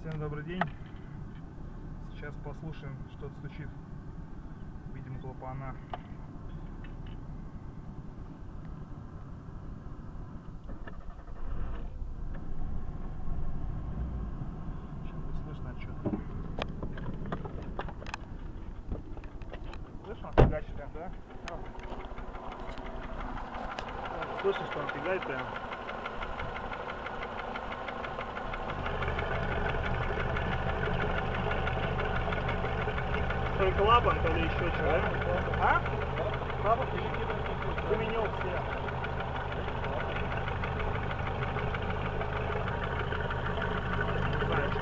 Всем добрый день. Сейчас послушаем, что-то стучит. Видимо, клапана. Сейчас будет слышно что-то. Слышно? Фигачит прям, да? Слышно, что он фигает прям. То ли клапан, то ли еще что, да? А? Клапан заменил все. Не знаю, что.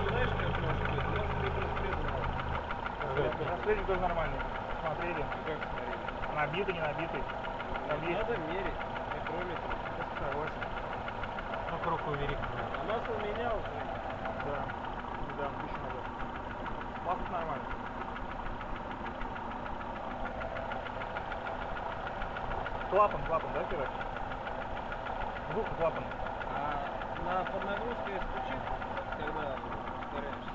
Знаешь, как может быть? Наследник тоже нормальный. Смотрели. Как смотреть? Набитый, не набитый. Там есть. Надо мерить микрометр. Согласен. Ну, круг увеличить. А масло менял? Да. Недавно, 1000 назад. Масло нормально. Клапан, да, Кирак? Звук клапан. А на поднагрузке стучит, когда ускоряешься?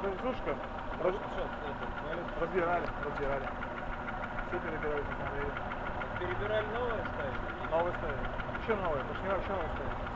Это сушка. Разбирали. Все перебирали, посмотрели. Перебирали новое ставили? Новое ставили. Еще новое, потому что не вообще новое ставили.